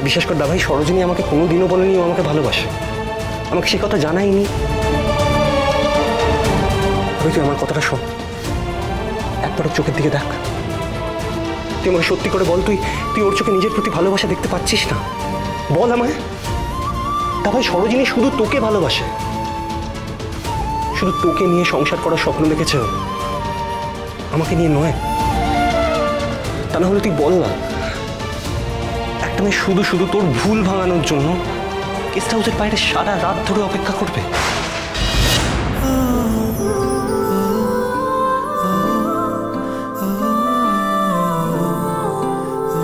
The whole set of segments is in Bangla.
বিশেষ করে দাভাই সরোজিনী আমাকে কোনোদিনও বলেনি ও আমাকে ভালোবাসে, আমাকে সে কথা জানাইনি। তুই আমার কথাটা শোন, একবার ওর চোখের দিকে দেখ। তুই আমাকে সত্যি করে বল, তুই ওর চোখে নিজের প্রতি ভালোবাসা দেখতে পাচ্ছিস না? বল আমায়। দাভাই সরোজিনী শুধু তোকে ভালোবাসে, শুধু তোকে নিয়ে সংসার করার স্বপ্ন দেখেছে, আমাকে নিয়ে নয়। তা না হলে তুই বল না, একটা মেয়ে শুধু শুধু তোর ভুল ভাঙানোর জন্য গেস্ট হাউসের বাইরে সারা রাত ধরে অপেক্ষা করবে?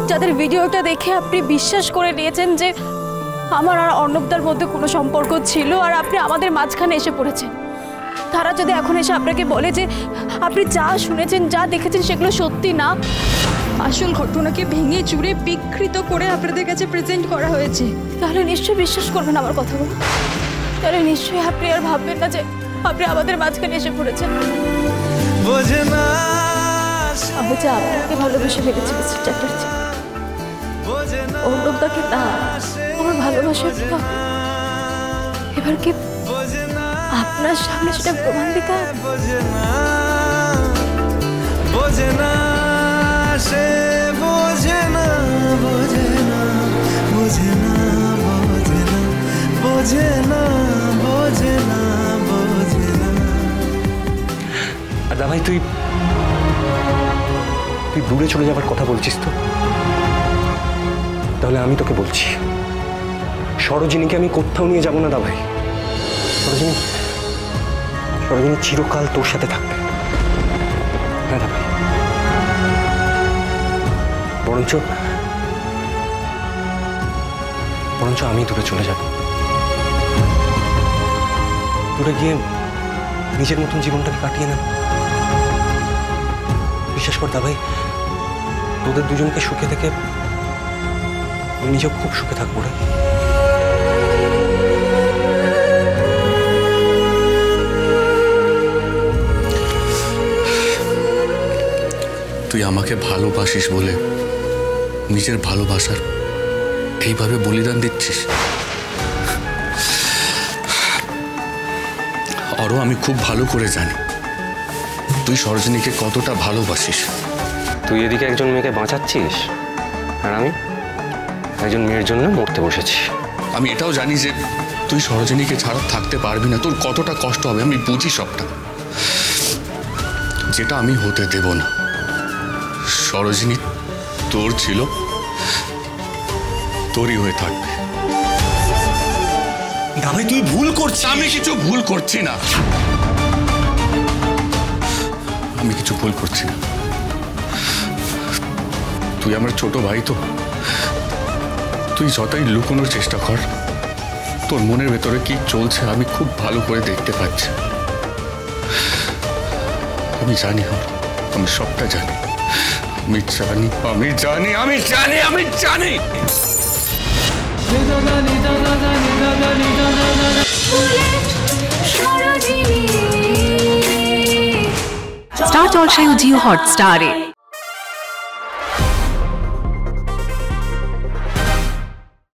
যাদের ভিডিওটা দেখে আপনি বিশ্বাস করে নিয়েছেন যে আমার আর অর্ণবদার মধ্যে কোনো সম্পর্ক ছিল আর আপনি আমাদের মাঝখানে এসে পড়েছেন, তারা যদি এখন এসে আপনাকে বলে যে আপনি যা শুনেছেন যা দেখেছেন সেগুলো সত্যি না, আসল ঘটনাকে ভেঙে চুরে বিকৃত করে আপনাদের কাছে প্রেজেন্ট করা হয়েছে, তাহলে নিশ্চয়ই বিশ্বাস করবেন আমার কথাগুলো। তাহলে নিশ্চয়ই আপনি আর ভাববেন না যে আপনি আমাদের মাঝখানে এসে পড়েছেন। আমি যে আপনাকে ভালোবেসে ফেলেছি মিস্টার চ্যাটার্জি, অর্ণবদাকে না, আমার ভালোবাসার এবার কি আপনার সামনে সেটা প্রমাণ দিতে হবে? দাভাই তুই দূরে চলে যাবার কথা বলছিস তো? তাহলে আমি তোকে বলছি, সরোজিনীকে আমি কোথাও নিয়ে যাব না দাভাই। সরোজিনী চিরকাল তোর সাথে থাকবে। হ্যাঁ দাভাই, বরঞ্চ আমি দূরে চলে যাব। দূরে গিয়ে নিজের মতন জীবনটাকে কাটিয়ে নেব। বিশ্বাস কর দাভাই, তোদের দুজনকে সুখে থেকে নিজেও খুব সুখে থাকবো রে। তুই আমাকে ভালোবাসিস বলে নিজের ভালোবাসার এইভাবে বলিদান দিচ্ছিস? আরো আমি খুব ভালো করে জানি তুই সরোজিনীকে কতটা ভালোবাসিস। তুই এদিকে একজন মেয়েকে বাঁচাচ্ছিস আর আমি একজন মেয়ের জন্য মরতে বসেছি। আমি এটাও জানি যে তুই সরোজিনীকে ছাড়া থাকতে পারবি না, তোর কতটা কষ্ট হবে আমি বুঝি সবটা। যেটা আমি হতে দেব না। সরোজিনী তোর ছিল, তোরই হয়ে থাকবে। দাভাই তুই ভুল করছিস। আমি কিছু ভুল করছি না, আমি কিছু ভুল করছি না। তুই আমার ছোট ভাই তো, তুই যতই লুকোনোর চেষ্টা কর, তোর মনের ভেতরে কি চলছে আমি খুব ভালো করে দেখতে পাচ্ছি। আমি জানি, আমি সবটা জানি, আমি জানি, আমি জানি, আমি জানি, আমি জানি। স্টার জলসায় ও জিও হটস্টারে।